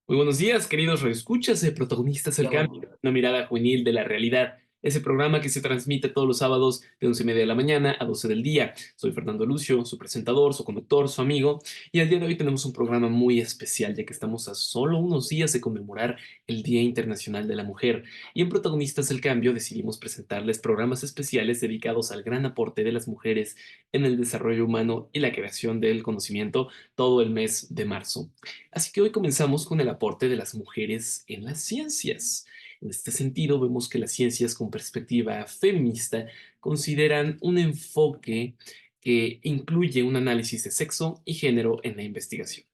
Muy buenos días, queridos radioescuchas, protagonistas del cambio, una mirada juvenil de la realidad. Ese programa que se transmite todos los sábados de 11:30 de la mañana a 12 del día. Soy Fernando Lucio, su presentador, su conductor, su amigo, y el día de hoy tenemos un programa muy especial, ya que estamos a solo unos días de conmemorar el Día Internacional de la Mujer. Y en Protagonistas del Cambio decidimos presentarles programas especiales dedicados al gran aporte de las mujeres en el desarrollo humano y la creación del conocimiento todo el mes de marzo. Así que hoy comenzamos con el aporte de las mujeres en las ciencias. En este sentido, vemos que las ciencias con perspectiva feminista consideran un enfoque que incluye un análisis de sexo y género en la investigación.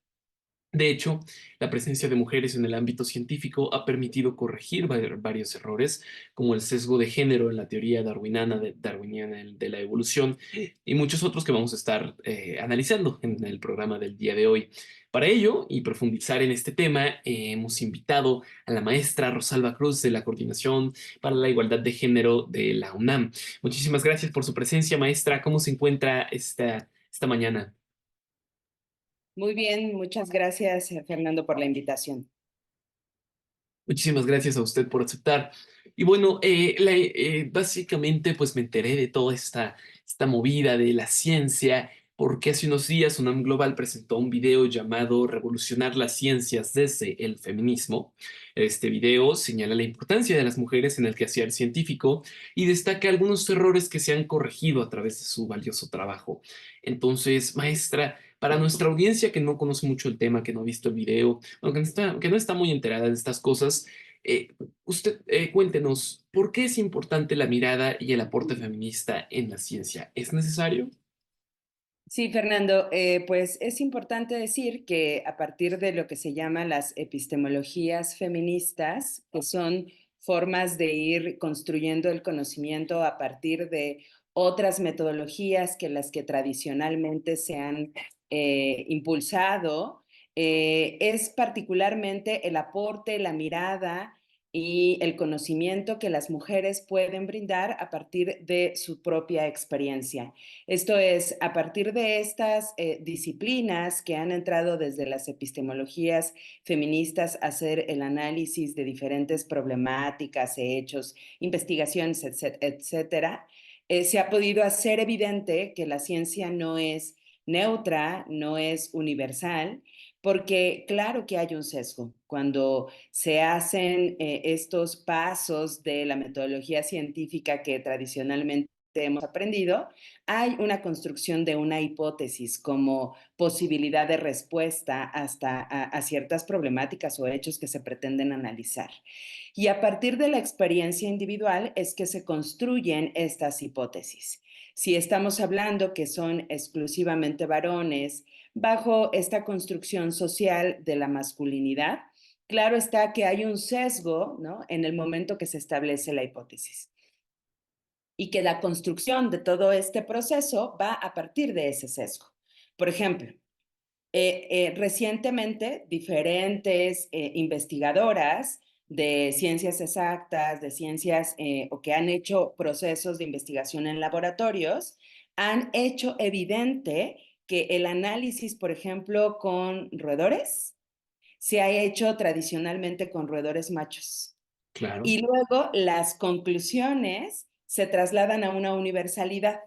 De hecho, la presencia de mujeres en el ámbito científico ha permitido corregir varios errores, como el sesgo de género en la teoría darwiniana de la evolución y muchos otros que vamos a estar analizando en el programa del día de hoy. Para ello y profundizar en este tema, hemos invitado a la maestra Rosalba Cruz de la Coordinación para la Igualdad de Género de la UNAM. Muchísimas gracias por su presencia, maestra. ¿Cómo se encuentra esta mañana? Muy bien, muchas gracias, Fernando, por la invitación. Muchísimas gracias a usted por aceptar. Y bueno, básicamente pues me enteré de toda esta movida de la ciencia porque hace unos días UNAM Global presentó un video llamado Revolucionar las ciencias desde el feminismo. Este video señala la importancia de las mujeres en el quehacer científico y destaca algunos errores que se han corregido a través de su valioso trabajo. Entonces, maestra, para nuestra audiencia que no conoce mucho el tema, que no ha visto el video, que no está muy enterada de estas cosas, eh, usted cuéntenos, ¿por qué es importante la mirada y el aporte feminista en la ciencia? ¿Es necesario? Sí, Fernando, pues es importante decir que a partir de lo que se llama las epistemologías feministas, que son formas de ir construyendo el conocimiento a partir de otras metodologías que las que tradicionalmente se han impulsado, es particularmente el aporte, la mirada y el conocimiento que las mujeres pueden brindar a partir de su propia experiencia. Esto es, a partir de estas disciplinas que han entrado desde las epistemologías feministas a hacer el análisis de diferentes problemáticas, hechos, investigaciones, etcétera, se ha podido hacer evidente que la ciencia no es neutra, no es universal, porque claro que hay un sesgo. Cuando se hacen estos pasos de la metodología científica que tradicionalmente hemos aprendido, hay una construcción de una hipótesis como posibilidad de respuesta hasta a ciertas problemáticas o hechos que se pretenden analizar. Y a partir de la experiencia individual es que se construyen estas hipótesis. Si estamos hablando que son exclusivamente varones bajo esta construcción social de la masculinidad, claro está que hay un sesgo, ¿no?, en el momento que se establece la hipótesis y que la construcción de todo este proceso va a partir de ese sesgo. Por ejemplo, recientemente diferentes investigadoras de ciencias exactas, de ciencias o que han hecho procesos de investigación en laboratorios, han hecho evidente que el análisis, por ejemplo, con roedores, se ha hecho tradicionalmente con roedores machos. Claro. Y luego las conclusiones se trasladan a una universalidad,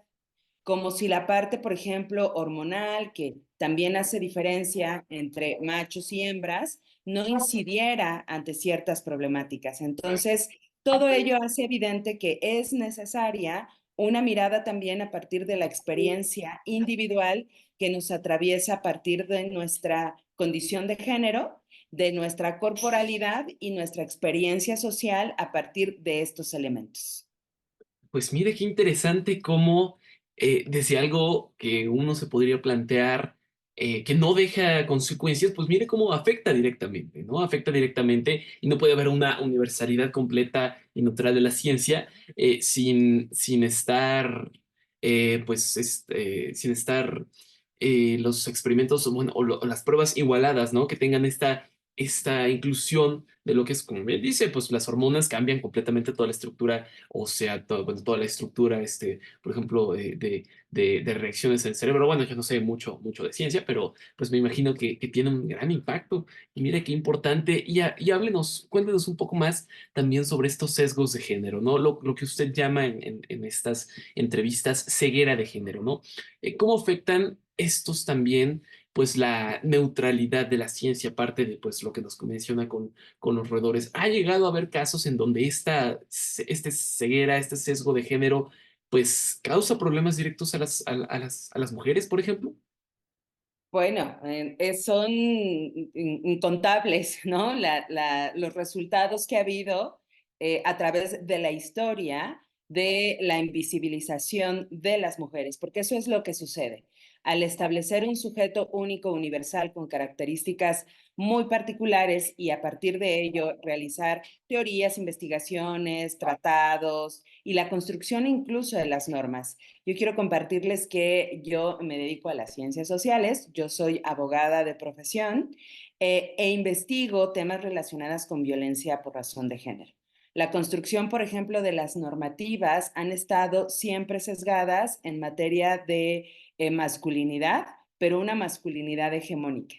como si la parte, por ejemplo, hormonal, que también hace diferencia entre machos y hembras, no incidiera ante ciertas problemáticas. Entonces, todo ello hace evidente que es necesaria una mirada también a partir de la experiencia individual que nos atraviesa a partir de nuestra condición de género, de nuestra corporalidad y nuestra experiencia social a partir de estos elementos. Pues mire qué interesante cómo desde algo que uno se podría plantear que no deja consecuencias, pues mire cómo afecta directamente, ¿no? Afecta directamente y no puede haber una universalidad completa y neutral de la ciencia sin estar, sin estar los experimentos, bueno, o las pruebas igualadas, ¿no? Que tengan esta esta inclusión de lo que es, como bien dice, pues las hormonas cambian completamente toda la estructura, o sea, bueno, toda la estructura, por ejemplo, de reacciones en el cerebro. Bueno, yo no sé mucho de ciencia, pero pues me imagino que tiene un gran impacto. Y mire qué importante. Y háblenos, cuéntenos un poco más también sobre estos sesgos de género, ¿no? Lo que usted llama en estas entrevistas ceguera de género, ¿no? ¿Cómo afectan estos también, pues, la neutralidad de la ciencia, aparte de, pues, lo que nos menciona con los roedores? ¿Ha llegado a haber casos en donde este ceguera, este sesgo de género, pues, causa problemas directos a las mujeres, por ejemplo? Bueno, son incontables, ¿no? Los resultados que ha habido a través de la historia de la invisibilización de las mujeres, porque eso es lo que sucede. Al establecer un sujeto único, universal, con características muy particulares y a partir de ello realizar teorías, investigaciones, tratados y la construcción incluso de las normas. Yo quiero compartirles que yo me dedico a las ciencias sociales, yo soy abogada de profesión e investigo temas relacionados con violencia por razón de género. La construcción, por ejemplo, de las normativas han estado siempre sesgadas en materia de masculinidad, pero una masculinidad hegemónica,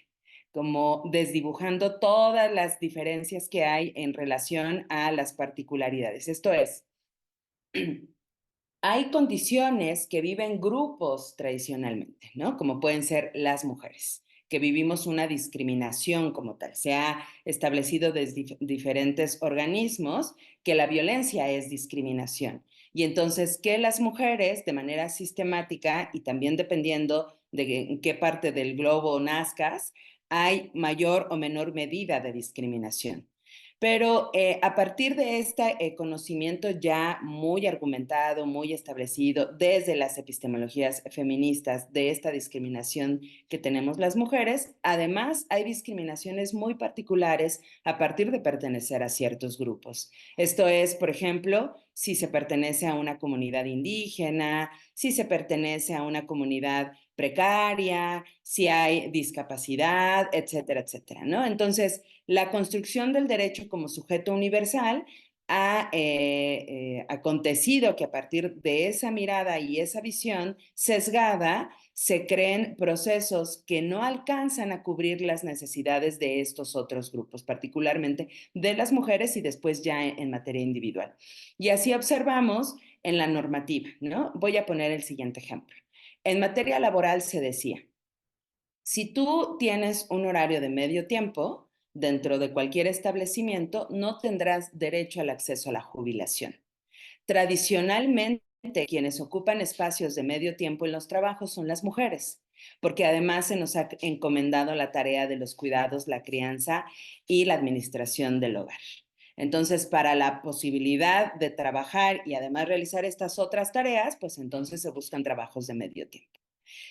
como desdibujando todas las diferencias que hay en relación a las particularidades. Esto es, hay condiciones que viven grupos tradicionalmente, ¿no? Como pueden ser las mujeres, que vivimos una discriminación como tal. Se ha establecido desde diferentes organismos que la violencia es discriminación. Y entonces que las mujeres, de manera sistemática y también dependiendo de en qué parte del globo nazcas, hay mayor o menor medida de discriminación. Pero a partir de este conocimiento ya muy argumentado, muy establecido desde las epistemologías feministas de esta discriminación que tenemos las mujeres, además hay discriminaciones muy particulares a partir de pertenecer a ciertos grupos. Esto es, por ejemplo, si se pertenece a una comunidad indígena, si se pertenece a una comunidad precaria, si hay discapacidad, etcétera, etcétera, ¿no? Entonces, la construcción del derecho como sujeto universal ha acontecido que a partir de esa mirada y esa visión sesgada se creen procesos que no alcanzan a cubrir las necesidades de estos otros grupos, particularmente de las mujeres y después ya en materia individual. Y así observamos en la normativa, ¿no? Voy a poner el siguiente ejemplo. En materia laboral se decía, si tú tienes un horario de medio tiempo dentro de cualquier establecimiento, no tendrás derecho al acceso a la jubilación. Tradicionalmente, quienes ocupan espacios de medio tiempo en los trabajos son las mujeres, porque además se nos ha encomendado la tarea de los cuidados, la crianza y la administración del hogar. Entonces, para la posibilidad de trabajar y además realizar estas otras tareas, pues entonces se buscan trabajos de medio tiempo.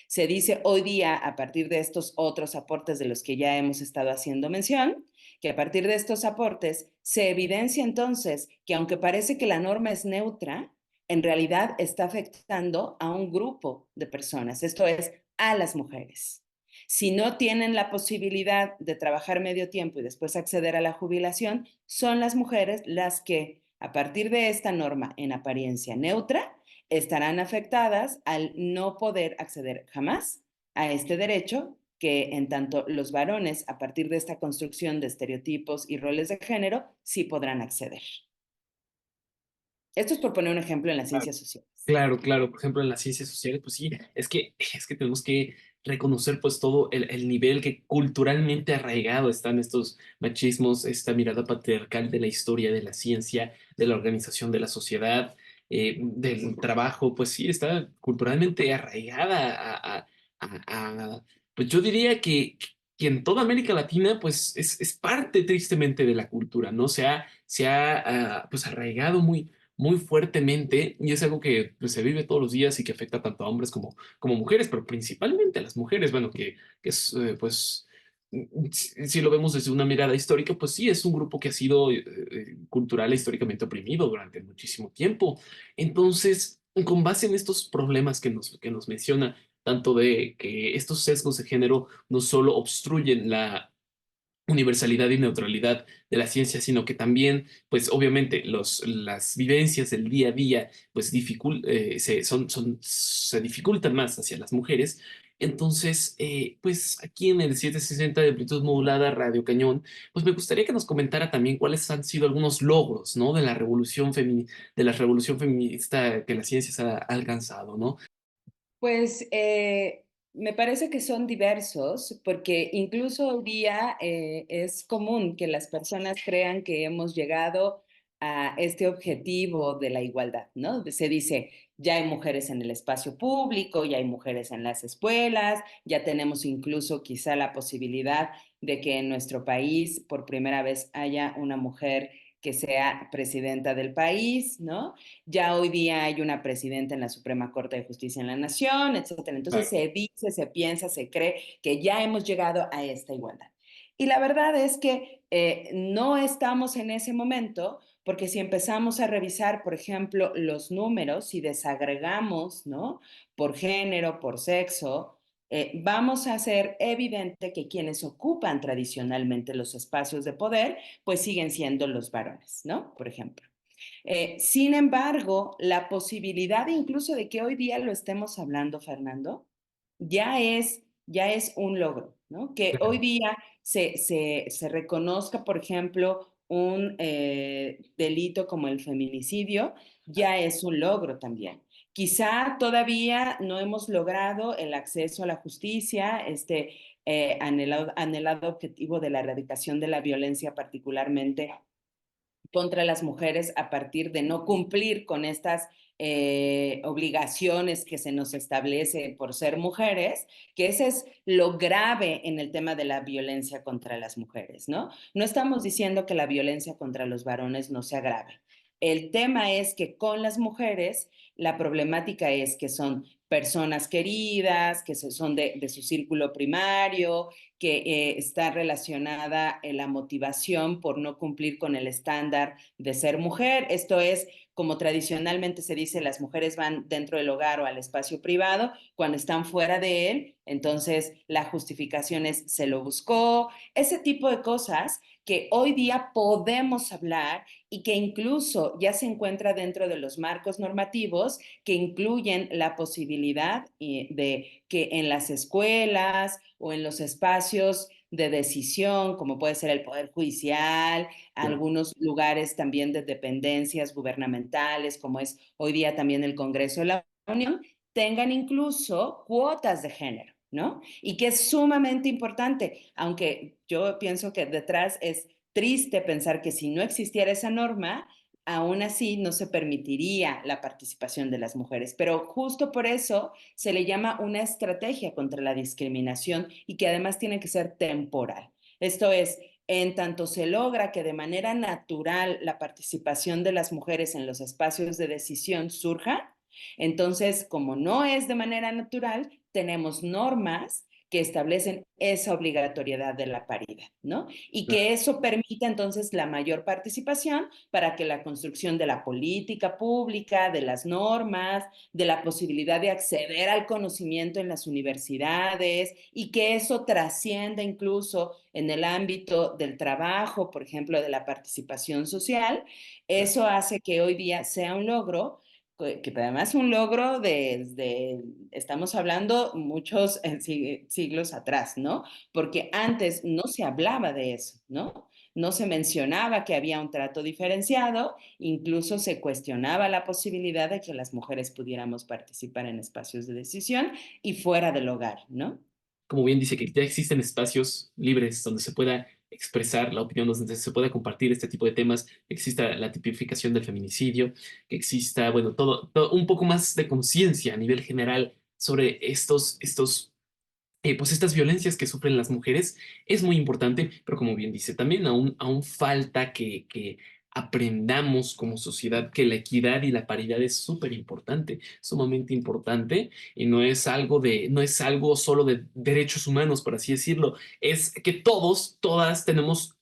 Se dice hoy día, a partir de estos otros aportes de los que ya hemos estado haciendo mención, que a partir de estos aportes se evidencia entonces que aunque parece que la norma es neutra, en realidad está afectando a un grupo de personas, esto es, a las mujeres. Si no tienen la posibilidad de trabajar medio tiempo y después acceder a la jubilación, son las mujeres las que, a partir de esta norma en apariencia neutra, estarán afectadas al no poder acceder jamás a este derecho que en tanto los varones, a partir de esta construcción de estereotipos y roles de género, sí podrán acceder. Esto es por poner un ejemplo en las ciencias sociales. Claro, claro. Por ejemplo, en las ciencias sociales, pues sí, es que tenemos que reconocer pues todo el nivel que culturalmente arraigado están estos machismos, esta mirada patriarcal de la historia, de la ciencia, de la organización de la sociedad, del trabajo, pues sí, está culturalmente arraigada pues yo diría que en toda América Latina, pues es parte tristemente de la cultura, ¿no? Se ha pues arraigado muy fuertemente y es algo que pues, se vive todos los días y que afecta tanto a hombres como mujeres, pero principalmente a las mujeres, bueno, que es, pues, si lo vemos desde una mirada histórica, pues sí, es un grupo que ha sido cultural e históricamente oprimido durante muchísimo tiempo. Entonces, con base en estos problemas que nos menciona, tanto de que estos sesgos de género no solo obstruyen universalidad y neutralidad de la ciencia, sino que también, pues obviamente, las vivencias del día a día, pues se dificultan más hacia las mujeres. Entonces, pues aquí en el 760 de amplitud modulada Radio Cañón, pues me gustaría que nos comentara también cuáles han sido algunos logros, ¿no? De la revolución feminista que la ciencia se ha alcanzado, ¿no? Pues me parece que son diversos, porque incluso hoy día es común que las personas crean que hemos llegado a este objetivo de la igualdad, ¿no? Se dice, ya hay mujeres en el espacio público, ya hay mujeres en las escuelas, ya tenemos incluso quizá la posibilidad de que en nuestro país por primera vez haya una mujer que sea presidenta del país, ¿no? Ya hoy día hay una presidenta en la Suprema Corte de Justicia en la Nación, etcétera. Entonces Claro. se dice, se piensa, se cree que ya hemos llegado a esta igualdad. Y la verdad es que no estamos en ese momento, porque si empezamos a revisar, por ejemplo, los números y desagregamos, ¿no? Por género, por sexo, vamos a hacer evidente que quienes ocupan tradicionalmente los espacios de poder, pues siguen siendo los varones, ¿no? Por ejemplo. Sin embargo, la posibilidad incluso de que hoy día lo estemos hablando, Fernando, ya es un logro, ¿no? Que hoy día se reconozca, por ejemplo, un delito como el feminicidio, ya es un logro también. Quizá todavía no hemos logrado el acceso a la justicia, este anhelado objetivo de la erradicación de la violencia, particularmente contra las mujeres a partir de no cumplir con estas obligaciones que se nos establece por ser mujeres, que ese es lo grave en el tema de la violencia contra las mujeres, ¿no? No estamos diciendo que la violencia contra los varones no sea grave. El tema es que con las mujeres la problemática es que son personas queridas, que son de su círculo primario, que está relacionada la motivación por no cumplir con el estándar de ser mujer. Esto es, como tradicionalmente se dice, las mujeres van dentro del hogar o al espacio privado, cuando están fuera de él, entonces la justificación es se lo buscó, ese tipo de cosas que hoy día podemos hablar y que incluso ya se encuentra dentro de los marcos normativos que incluyen la posibilidad de que en las escuelas o en los espacios de decisión, como puede ser el Poder Judicial, algunos lugares también de dependencias gubernamentales, como es hoy día también el Congreso de la Unión, tengan incluso cuotas de género, ¿no? Y que es sumamente importante, aunque yo pienso que detrás es triste pensar que si no existiera esa norma, aún así no se permitiría la participación de las mujeres. Pero justo por eso se le llama una estrategia contra la discriminación y que además tiene que ser temporal. Esto es, en tanto se logra que de manera natural la participación de las mujeres en los espacios de decisión surja, entonces, como no es de manera natural, tenemos normas que establecen esa obligatoriedad de la paridad, ¿no? Y que eso permita entonces la mayor participación para que la construcción de la política pública, de las normas, de la posibilidad de acceder al conocimiento en las universidades y que eso trascienda incluso en el ámbito del trabajo, por ejemplo, de la participación social, eso hace que hoy día sea un logro que además es un logro desde, estamos hablando muchos siglos atrás, ¿no? Porque antes no se hablaba de eso, ¿no? No se mencionaba que había un trato diferenciado, incluso se cuestionaba la posibilidad de que las mujeres pudiéramos participar en espacios de decisión y fuera del hogar, ¿no? Como bien dice, que ya existen espacios libres donde se pueda expresar la opinión, donde se pueda compartir este tipo de temas, que exista la tipificación del feminicidio, que exista, bueno, un poco más de conciencia a nivel general sobre pues estas violencias que sufren las mujeres es muy importante, pero como bien dice, también aún falta que aprendamos como sociedad que la equidad y la paridad es súper importante, sumamente importante, y no es algo solo de derechos humanos, por así decirlo, es que todas tenemos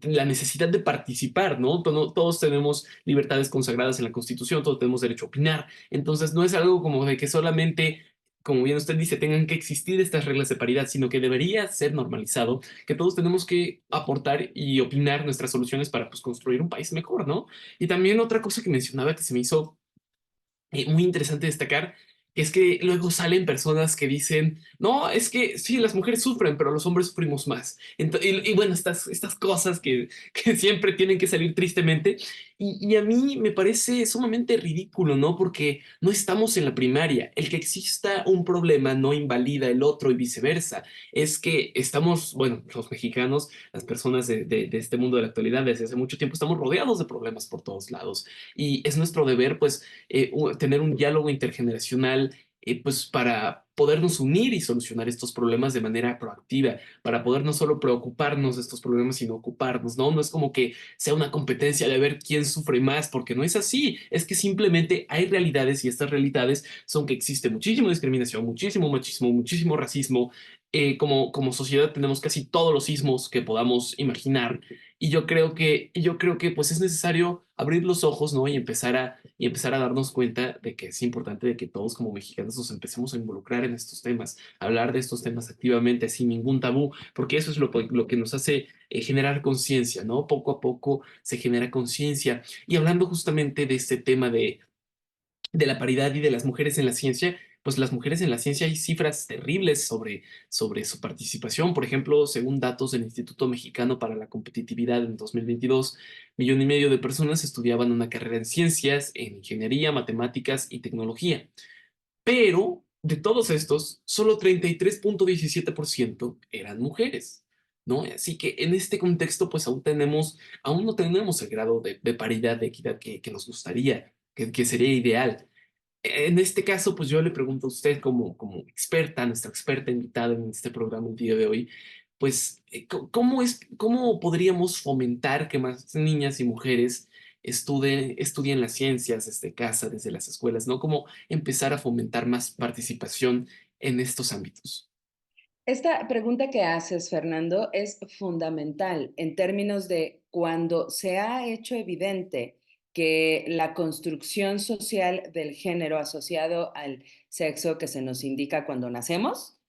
la necesidad de participar, ¿no? Todos tenemos libertades consagradas en la Constitución, todos tenemos derecho a opinar, entonces no es algo como de que solamente como bien usted dice, tengan que existir estas reglas de paridad, sino que debería ser normalizado que todos tenemos que aportar y opinar nuestras soluciones para pues, construir un país mejor, ¿no? Y también otra cosa que mencionaba que se me hizo muy interesante destacar es que luego salen personas que dicen, no, es que sí, las mujeres sufren, pero los hombres sufrimos más. Y bueno, estas cosas que siempre tienen que salir tristemente. Y a mí me parece sumamente ridículo, ¿no? Porque no estamos en la primaria. El que exista un problema no invalida el otro y viceversa. Es que estamos, bueno, los mexicanos, las personas de este mundo de la actualidad, desde hace mucho tiempo, estamos rodeados de problemas por todos lados. Y es nuestro deber, pues, tener un diálogo intergeneracional, pues para podernos unir y solucionar estos problemas de manera proactiva, para poder no solo preocuparnos de estos problemas, sino ocuparnos, ¿no? No es como que sea una competencia de ver quién sufre más, porque no es así, es que simplemente hay realidades y estas realidades son que existe muchísima discriminación, muchísimo machismo, muchísimo racismo. Como sociedad tenemos casi todos los ismos que podamos imaginar y yo creo que pues es necesario abrir los ojos, ¿no? Y empezar a darnos cuenta de que es importante de que todos como mexicanos nos empecemos a involucrar en estos temas, hablar de estos temas activamente, sin ningún tabú, porque eso es lo que nos hace generar conciencia, ¿no? Poco a poco se genera conciencia. Y hablando justamente de este tema de la paridad y de las mujeres en la ciencia, pues las mujeres en la ciencia hay cifras terribles sobre su participación. Por ejemplo, según datos del Instituto Mexicano para la Competitividad en 2022, 1,5 millones de personas estudiaban una carrera en ciencias, en ingeniería, matemáticas y tecnología. Pero de todos estos, solo 33,17% eran mujeres, ¿no? Así que en este contexto, pues aún no tenemos el grado de paridad, de equidad que nos gustaría, que sería ideal. En este caso, pues yo le pregunto a usted como experta, nuestra experta invitada en este programa el día de hoy, pues, cómo podríamos fomentar que más niñas y mujeres estudien las ciencias desde casa, desde las escuelas, ¿no? Cómo empezar a fomentar más participación en estos ámbitos. Esta pregunta que haces, Fernando, es fundamental en términos de cuando se ha hecho evidente que la construcción social del género asociado al sexo que se nos indica cuando nacemos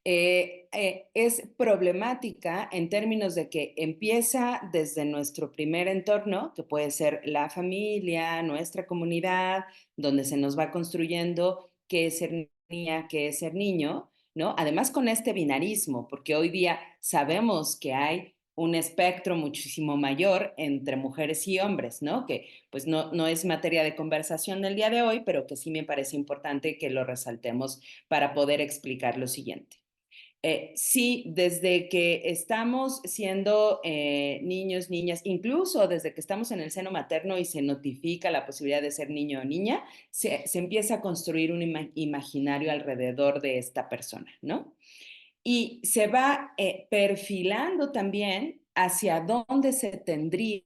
es problemática en términos de que empieza desde nuestro primer entorno, que puede ser la familia, nuestra comunidad, donde se nos va construyendo qué es ser niña, qué es ser niño, ¿no? Además con este binarismo, porque hoy día sabemos que hay un espectro muchísimo mayor entre mujeres y hombres, ¿no? Que pues no es materia de conversación del día de hoy, pero que sí me parece importante que lo resaltemos para poder explicar lo siguiente. Sí, desde que estamos siendo niños, niñas, incluso desde que estamos en el seno materno y se notifica la posibilidad de ser niño o niña, se empieza a construir un imaginario alrededor de esta persona, ¿no? Y se va perfilando también hacia dónde se tendría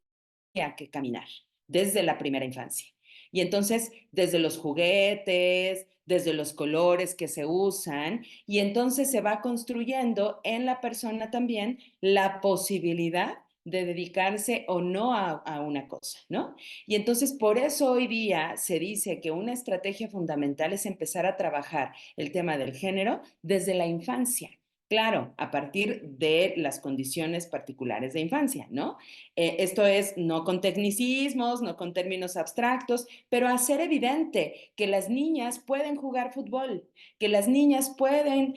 que caminar desde la primera infancia. Y entonces, desde los juguetes, desde los colores que se usan, y entonces se va construyendo en la persona también la posibilidad de dedicarse o no a una cosa, ¿no? Y entonces por eso hoy día se dice que una estrategia fundamental es empezar a trabajar el tema del género desde la infancia. Claro, a partir de las condiciones particulares de infancia, ¿no? Esto es no con tecnicismos, no con términos abstractos, pero hacer evidente que las niñas pueden jugar fútbol, que las niñas pueden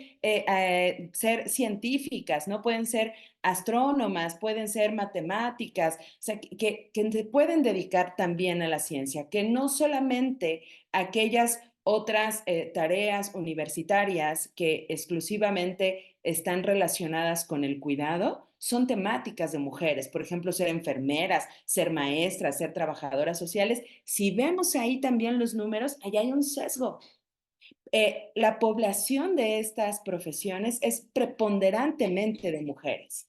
ser científicas, no pueden ser astrónomas, pueden ser matemáticas, o sea, que se pueden dedicar también a la ciencia, que no solamente aquellas otras tareas universitarias que exclusivamente están relacionadas con el cuidado son temáticas de mujeres. Por ejemplo, ser enfermeras, ser maestras, ser trabajadoras sociales. Si vemos ahí también los números, allá hay un sesgo. La población de estas profesiones es preponderantemente de mujeres.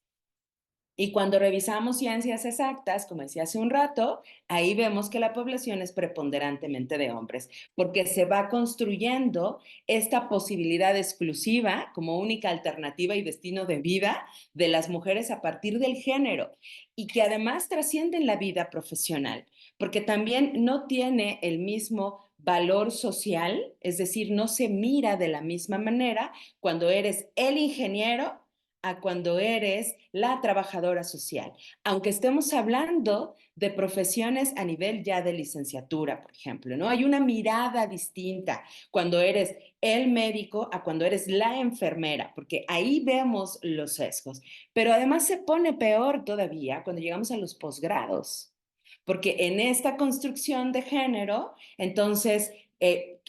Y cuando revisamos ciencias exactas, como decía hace un rato, ahí vemos que la población es preponderantemente de hombres, porque se va construyendo esta posibilidad exclusiva como única alternativa y destino de vida de las mujeres a partir del género y que además trascienden la vida profesional, porque también no tiene el mismo valor social, es decir, no se mira de la misma manera cuando eres el ingeniero a cuando eres la trabajadora social. Aunque estemos hablando de profesiones a nivel ya de licenciatura, por ejemplo, ¿no? Hay una mirada distinta cuando eres el médico a cuando eres la enfermera, porque ahí vemos los sesgos. Pero además se pone peor todavía cuando llegamos a los posgrados, porque en esta construcción de género, entonces,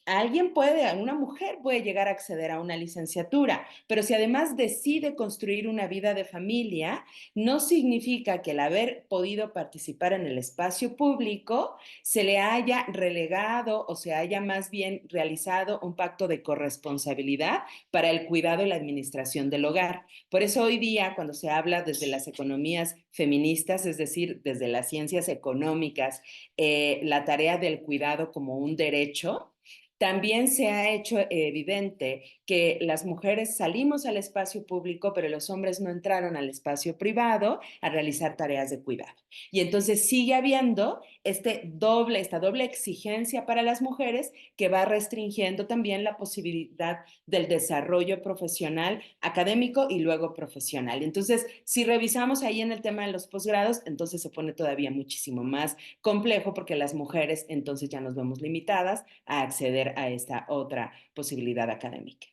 alguien puede, una mujer puede llegar a acceder a una licenciatura, pero si además decide construir una vida de familia, no significa que el haber podido participar en el espacio público se le haya relegado o se haya más bien realizado un pacto de corresponsabilidad para el cuidado y la administración del hogar. Por eso hoy día, cuando se habla desde las economías feministas, es decir, desde las ciencias económicas, la tarea del cuidado como un derecho, también se ha hecho evidente que las mujeres salimos al espacio público, pero los hombres no entraron al espacio privado a realizar tareas de cuidado. Y entonces sigue habiendo esta doble exigencia para las mujeres que va restringiendo también la posibilidad del desarrollo profesional, académico y luego profesional. Entonces, si revisamos ahí en el tema de los posgrados, entonces se pone todavía muchísimo más complejo porque las mujeres entonces ya nos vemos limitadas a acceder a esta otra posibilidad académica.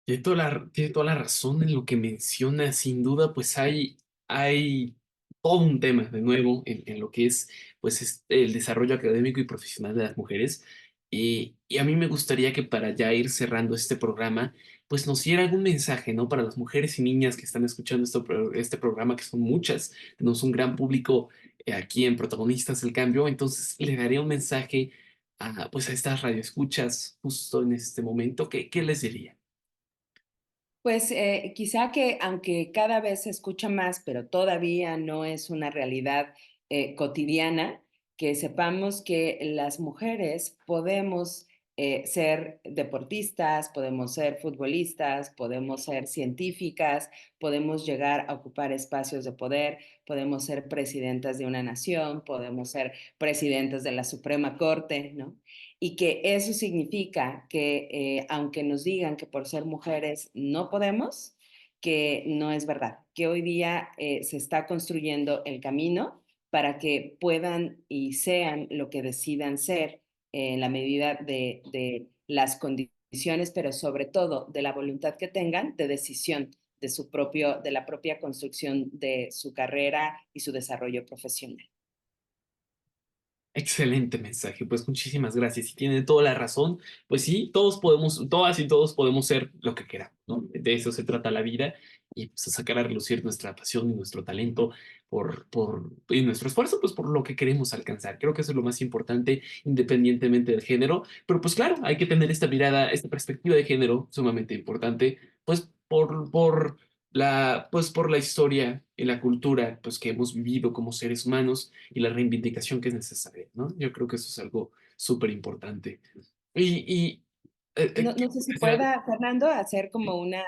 Tiene toda la razón en lo que menciona, sin duda, pues hay todo un tema, de nuevo, en lo que es pues el desarrollo académico y profesional de las mujeres. Y a mí me gustaría que para ya ir cerrando este programa, pues nos diera algún mensaje, ¿no? Para las mujeres y niñas que están escuchando este programa, que son muchas, tenemos un gran público aquí en Protagonistas del Cambio, entonces le daría un mensaje pues a estas radioescuchas justo en este momento. ¿Qué les diría? Pues quizá que aunque cada vez se escucha más, pero todavía no es una realidad cotidiana, que sepamos que las mujeres podemos ser deportistas, podemos ser futbolistas, podemos ser científicas, podemos llegar a ocupar espacios de poder, podemos ser presidentas de una nación, podemos ser presidentas de la Suprema Corte, ¿no? Y que eso significa que aunque nos digan que por ser mujeres no podemos, que no es verdad, que hoy día se está construyendo el camino para que puedan y sean lo que decidan ser en la medida de las condiciones, pero sobre todo de la voluntad que tengan de decisión de la propia construcción de su carrera y su desarrollo profesional. Excelente mensaje, pues muchísimas gracias. Y tiene toda la razón. Pues sí, todos podemos, todas y todos podemos ser lo que queramos, ¿no? De eso se trata la vida y pues a sacar a relucir nuestra pasión y nuestro talento y nuestro esfuerzo, pues por lo que queremos alcanzar. Creo que eso es lo más importante, independientemente del género. Pero pues claro, hay que tener esta mirada, esta perspectiva de género sumamente importante, pues pues por la historia y la cultura, pues que hemos vivido como seres humanos y la reivindicación que es necesaria, ¿no? Yo creo que eso es algo súper importante. Y No sé si pueda, Fernando, hacer como una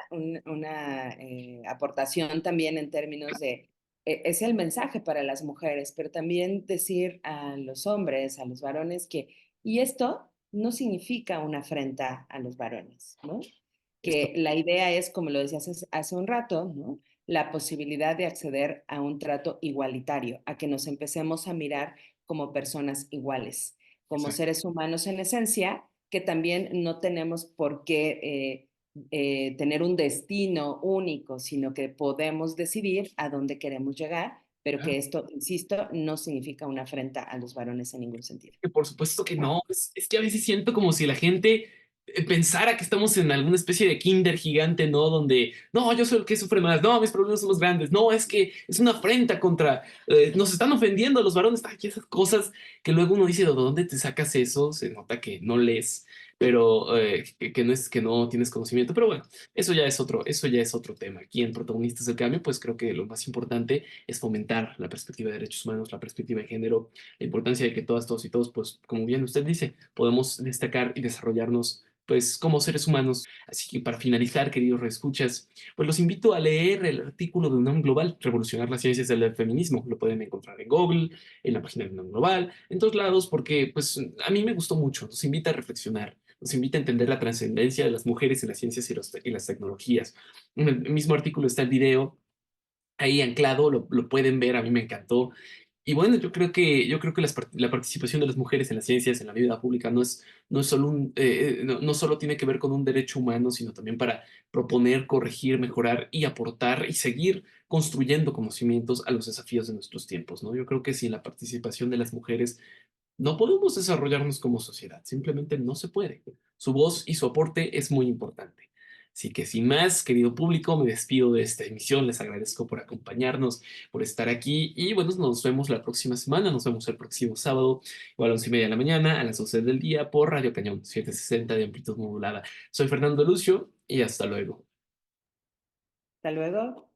aportación también en términos de, es el mensaje para las mujeres, pero también decir a los hombres, a los varones, que, y esto no significa una afrenta a los varones, ¿no? esto, Que la idea es, como lo decías hace un rato, ¿no? La posibilidad de acceder a un trato igualitario, a que nos empecemos a mirar como personas iguales, como exacto. seres humanos en esencia, que también no tenemos por qué tener un destino único, sino que podemos decidir a dónde queremos llegar, pero que esto, insisto, no significa una afrenta a los varones en ningún sentido. Que por supuesto que no, es que a veces siento como si la gente pensara que estamos en alguna especie de kinder gigante, ¿no? Donde, no, yo soy el que sufre más, no, mis problemas son más grandes, no, es que es una afrenta contra, nos están ofendiendo a los varones, ay, esas cosas que luego uno dice, ¿de dónde te sacas eso? Se nota que no lees, pero que no es que no tienes conocimiento, pero bueno, eso ya es otro tema. Aquí en Protagonistas del Cambio, pues creo que lo más importante es fomentar la perspectiva de derechos humanos, la perspectiva de género, la importancia de que todas, todos y todos, pues como bien usted dice, podemos destacar y desarrollarnos pues como seres humanos. Así que para finalizar, queridos reescuchas, pues los invito a leer el artículo de UNAM Global, Revolucionar las ciencias del feminismo. Lo pueden encontrar en Google, en la página de UNAM Global, en todos lados, porque pues a mí me gustó mucho, nos invita a reflexionar. Nos invita a entender la trascendencia de las mujeres en las ciencias y las tecnologías. En el mismo artículo está el video ahí anclado, lo pueden ver, a mí me encantó. Y bueno, yo creo que la participación de las mujeres en las ciencias, en la vida pública, no es solo no solo tiene que ver con un derecho humano, sino también para proponer, corregir, mejorar y aportar y seguir construyendo conocimientos a los desafíos de nuestros tiempos, ¿no? Yo creo que sin la participación de las mujeres no podemos desarrollarnos como sociedad, simplemente no se puede. Su voz y su aporte es muy importante. Así que sin más, querido público, me despido de esta emisión. Les agradezco por acompañarnos, por estar aquí y bueno, nos vemos la próxima semana. Nos vemos el próximo sábado, igual a 11:30 de la mañana, a las 12 del día por Radio Cañón 760 de amplitud modulada. Soy Fernando Lucio y hasta luego. Hasta luego.